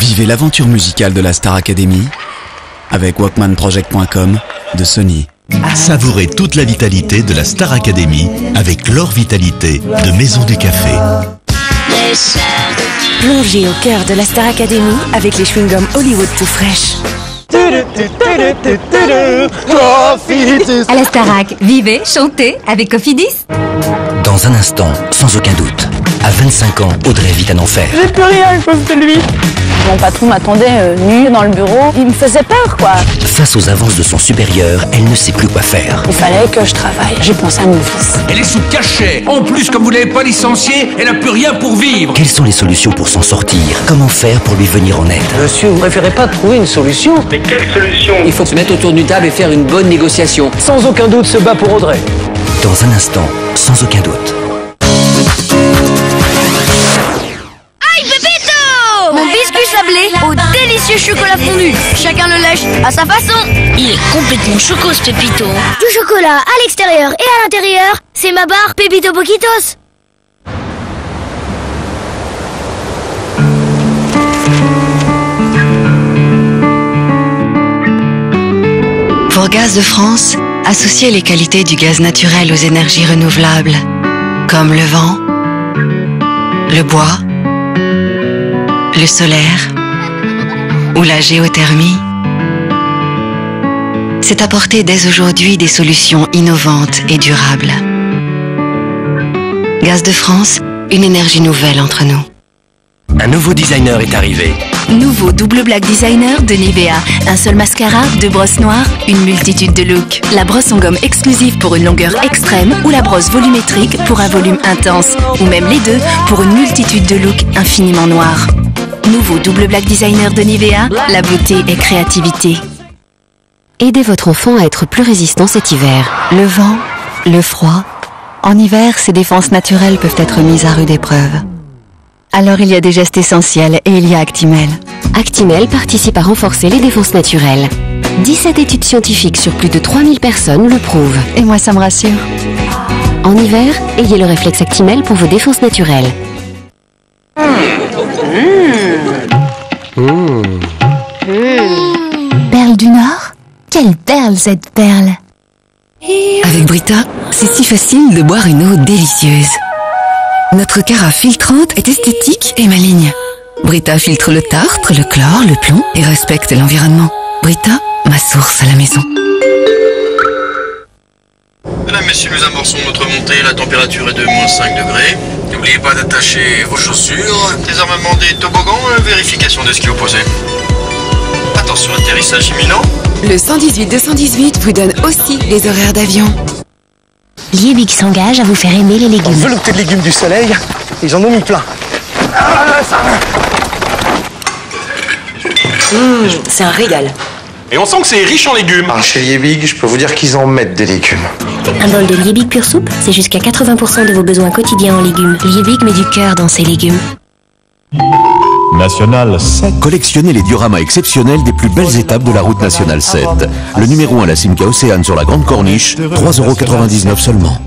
Vivez l'aventure musicale de la Star Academy avec WalkmanProject.com de Sony. Savourez toute la vitalité de la Star Academy avec l'Or Vitalité de Maison du Café. Plongez au cœur de la Star Academy avec les chewing-gums Hollywood tout fraîches. À la Starac, vivez, chantez avec Cofidis. Dans un instant, sans aucun doute, à 25 ans, Audrey vit un enfer. J'ai plus rien à cause de lui. Mon patron m'attendait nu dans le bureau. Il me faisait peur, quoi. Face aux avances de son supérieur, elle ne sait plus quoi faire. Il fallait que je travaille. J'ai pensé à mon fils. Elle est sous cachet. En plus, comme vous ne l'avez pas licenciée, elle n'a plus rien pour vivre. Quelles sont les solutions pour s'en sortir? Comment faire pour lui venir en aide? Monsieur, vous préférez pas trouver une solution? Mais quelle solution? Il faut se mettre autour d'une table et faire une bonne négociation. Sans aucun doute, se bat pour Audrey. Dans un instant, sans aucun doute. Mon biscuit sablé au délicieux chocolat fondu. Chacun le lèche à sa façon. Il est complètement chocos, Pépito. Du chocolat à l'extérieur et à l'intérieur, c'est ma barre Pépito Poquitos. Pour Gaz de France, associez les qualités du gaz naturel aux énergies renouvelables, comme le vent, le bois, le solaire ou la géothermie. C'est apporter dès aujourd'hui des solutions innovantes et durables. Gaz de France, une énergie nouvelle entre nous. Un nouveau designer est arrivé. Nouveau double black designer de Nivea. Un seul mascara, 2 brosses noires, une multitude de looks. La brosse en gomme exclusive pour une longueur extrême ou la brosse volumétrique pour un volume intense. Ou même les deux pour une multitude de looks infiniment noirs. Nouveau double black designer de Nivea, la beauté et créativité. Aidez votre enfant à être plus résistant cet hiver. Le vent, le froid. En hiver, ses défenses naturelles peuvent être mises à rude épreuve. Alors il y a des gestes essentiels et il y a Actimel. Actimel participe à renforcer les défenses naturelles. 17 études scientifiques sur plus de 3000 personnes le prouvent. Et moi ça me rassure. En hiver, ayez le réflexe Actimel pour vos défenses naturelles. Perle du Nord? Quelle perle cette perle! Avec Brita, c'est si facile de boire une eau délicieuse. Notre carafe filtrante est esthétique et maligne. Brita filtre le tartre, le chlore, le plomb et respecte l'environnement. Brita, ma source à la maison. Mesdames, messieurs, nous amorçons notre montée. La température est de -5 degrés. N'oubliez pas d'attacher vos chaussures. Désarmement des toboggans, vérification des skis opposés. Attention, atterrissage imminent. Le 118-218 vous donne aussi des horaires d'avion. Liebig s'engage à vous faire aimer les légumes. Velouté de légumes du soleil, ils en ont mis plein. C'est un régal. Et on sent que c'est riche en légumes. Chez Liebig, je peux vous dire qu'ils en mettent des légumes. Un bol de Liebig Pure Soupe, c'est jusqu'à 80% de vos besoins quotidiens en légumes. Liebig met du cœur dans ses légumes. National 7. Collectionnez les dioramas exceptionnels des plus belles étapes de la route nationale 7. Le numéro 1 à la Simca Océane sur la Grande Corniche, 3,99 € seulement.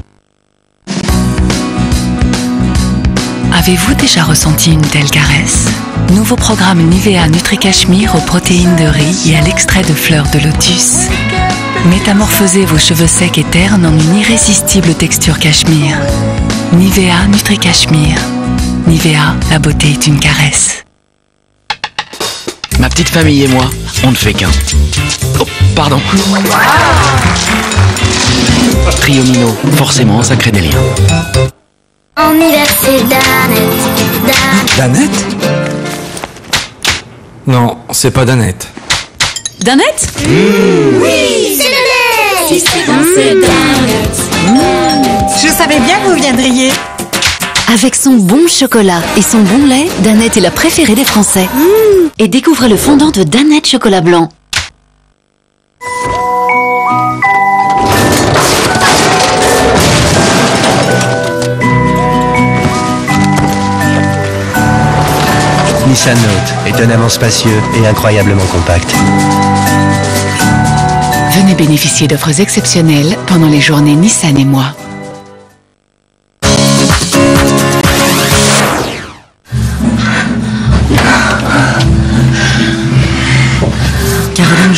Avez-vous déjà ressenti une telle caresse? Nouveau programme Nivea Nutri-Cachemire aux protéines de riz et à l'extrait de fleurs de lotus. Métamorphosez vos cheveux secs et ternes en une irrésistible texture cachemire. Nivea Nutri-Cachemire. Nivea, la beauté est une caresse. Ma petite famille et moi, on ne fait qu'un. Oh, pardon. Trio Mino, forcément, ça crée des liens. En hiver, c'est Danette. Danette? Non, c'est pas Danette. Danette? Oui, c'est Danette. Si c'est Danette. Je savais bien que vous viendriez. Avec son bon chocolat et son bon lait, Danette est la préférée des Français. Et découvrez le fondant de Danette chocolat blanc. Nissan Note, étonnamment spacieux et incroyablement compact. Venez bénéficier d'offres exceptionnelles pendant les journées Nissan et moi.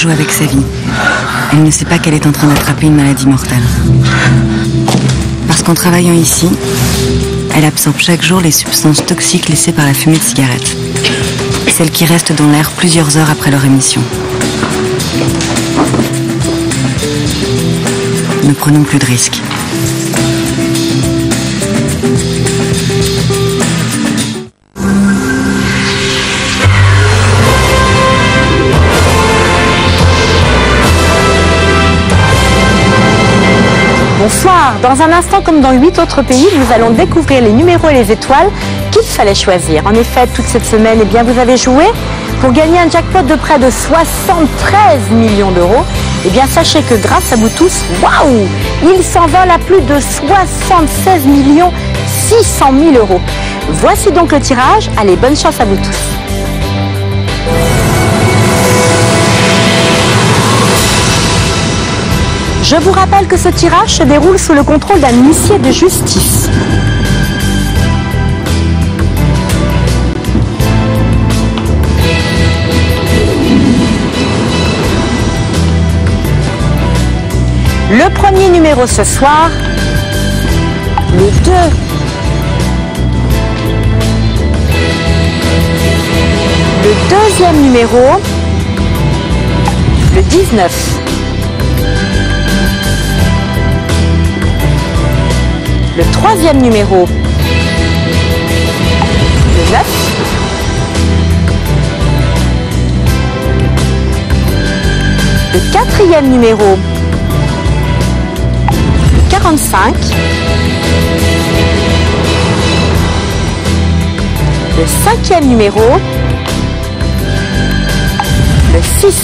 joue avec sa vie. Elle ne sait pas qu'elle est en train d'attraper une maladie mortelle. Parce qu'en travaillant ici, elle absorbe chaque jour les substances toxiques laissées par la fumée de cigarette. Celles qui restent dans l'air plusieurs heures après leur émission. Ne prenons plus de risques. Bonsoir. Dans un instant, comme dans 8 autres pays, nous allons découvrir les numéros et les étoiles qu'il fallait choisir. En effet, toute cette semaine, eh bien, vous avez joué pour gagner un jackpot de près de 73 millions d'euros. Eh bien, sachez que grâce à vous tous, waouh, il s'envole à plus de 76 600 000 euros. Voici donc le tirage. Allez, bonne chance à vous tous. Je vous rappelle que ce tirage se déroule sous le contrôle d'un huissier de justice. Le premier numéro ce soir, le 2. Le deuxième numéro, le 19. Le troisième numéro, le 9. Le quatrième numéro, le 45. Le cinquième numéro, le 6.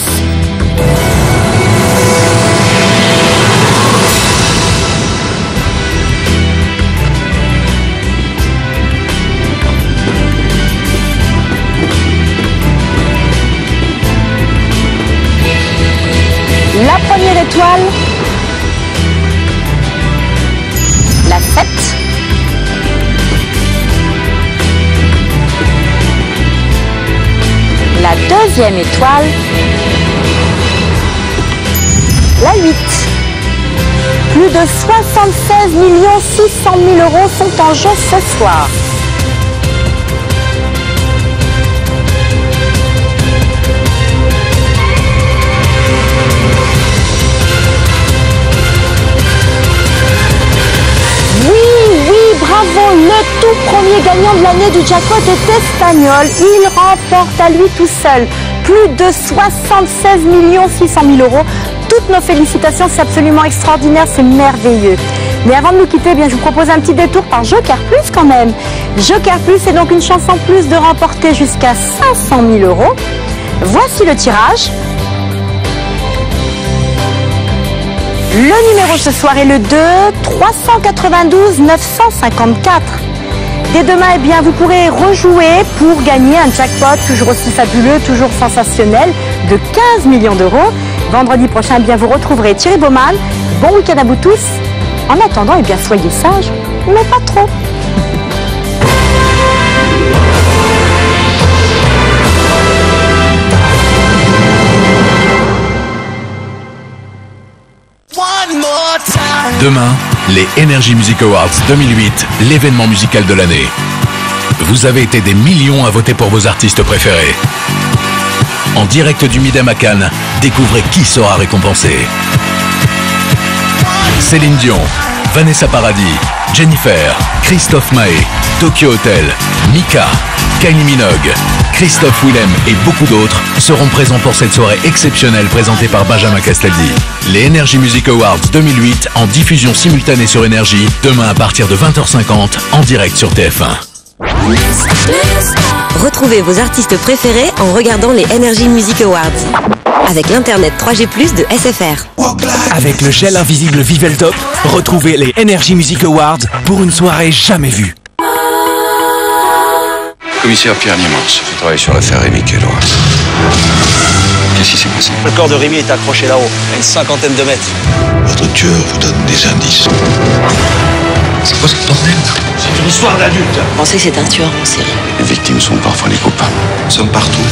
La première étoile, la 7. La deuxième étoile, la 8. Plus de 76 600 000 euros sont en jeu ce soir. Bravo, le tout premier gagnant de l'année du jackpot est espagnol. Il remporte à lui tout seul plus de 76 600 000 euros. Toutes nos félicitations, c'est absolument extraordinaire, c'est merveilleux. Mais avant de nous quitter, eh bien, je vous propose un petit détour par Joker Plus quand même. Joker Plus, c'est donc une chance en plus de remporter jusqu'à 500 000 euros. Voici le tirage. Le numéro ce soir est le 2, 392 954. Dès demain, eh bien, vous pourrez rejouer pour gagner un jackpot toujours aussi fabuleux, toujours sensationnel, de 15 millions d'euros. Vendredi prochain, eh bien, vous retrouverez Thierry Baumann. Bon week-end à vous tous. En attendant, eh bien, soyez sages, mais pas trop. Demain, les Energy Music Awards 2008, l'événement musical de l'année. Vous avez été des millions à voter pour vos artistes préférés. En direct du Midem à Cannes, découvrez qui sera récompensé. Céline Dion, Vanessa Paradis, Jennifer, Christophe Maé, Tokyo Hotel, Mika, Kylie Minogue, Christophe Willem et beaucoup d'autres seront présents pour cette soirée exceptionnelle présentée par Benjamin Castaldi. Les Energy Music Awards 2008 en diffusion simultanée sur Énergie, demain à partir de 20h50 en direct sur TF1. Retrouvez vos artistes préférés en regardant les Energy Music Awards. Avec l'internet 3G+ de SFR. Avec le gel invisible Vivel Top, retrouvez les Energy Music Awards pour une soirée jamais vue. Commissaire Pierre Niemans, je travaille sur l'affaire Rémi Kellois. Qu'est-ce qui s'est passé? Le corps de Rémi est accroché là-haut, à une cinquantaine de mètres. Votre tueur vous donne des indices. C'est quoi ce bordel? C'est une histoire d'adulte. Vous pensez que c'est un tueur en série? Les victimes sont parfois les copains. Nous sommes partout.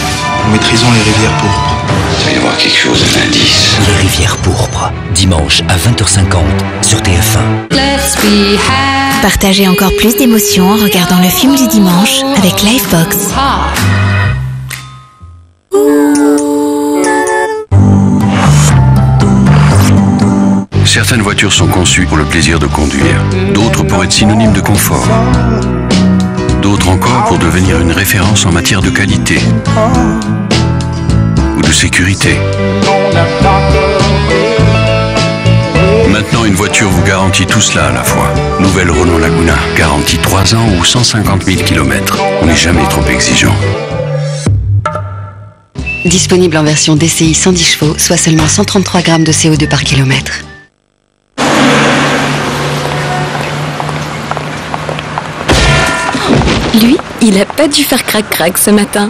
Nous maîtrisons les rivières pourpres. Il doit y avoir quelque chose, un indice. Les rivières pourpres, dimanche à 20h50 sur TF1. Partagez encore plus d'émotions en regardant le film du dimanche avec Livebox. Certaines voitures sont conçues pour le plaisir de conduire. D'autres pour être synonymes de confort. D'autres encore pour devenir une référence en matière de qualité ou de sécurité. Maintenant, une voiture vous garantit tout cela à la fois. Nouvelle Renault Laguna, garantie 3 ans ou 150 000 km. On n'est jamais trop exigeant. Disponible en version DCI 110 chevaux, soit seulement 133 grammes de CO2 par kilomètre. Lui, il a pas dû faire crac-crac ce matin.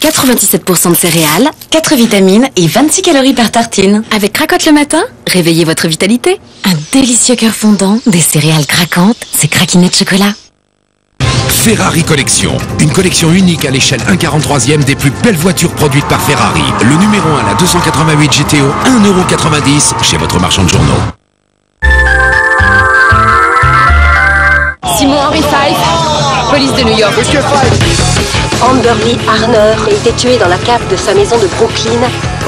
97% de céréales, 4 vitamines et 26 calories par tartine. Avec Cracotte le matin, réveillez votre vitalité. Un délicieux cœur fondant, des céréales craquantes, c'est craquiné de chocolat. Ferrari Collection, une collection unique à l'échelle 1/43e des plus belles voitures produites par Ferrari. Le numéro 1, la 288 GTO, 1,90 € chez votre marchand de journaux. Simon Henry Fife, police de New York. Amber Lee Arner a été tué dans la cave de sa maison de Brooklyn.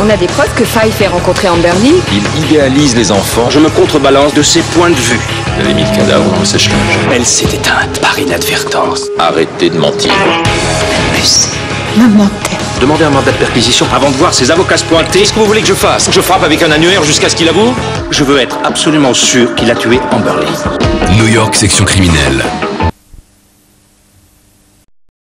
On a des preuves que Fife ait rencontré Amber Lee. Il idéalise les enfants. Je me contrebalance de ses points de vue. Il a mis le cadavre dans le sèche-linge. Elle s'est éteinte par inadvertance. Arrêtez de mentir. Maman. Demandez un mandat de perquisition avant de voir ses avocats se pointer. Qu'est-ce que vous voulez que je fasse? Je frappe avec un annuaire jusqu'à ce qu'il avoue? Je veux être absolument sûr qu'il a tué Amber Lee. New York, section criminelle.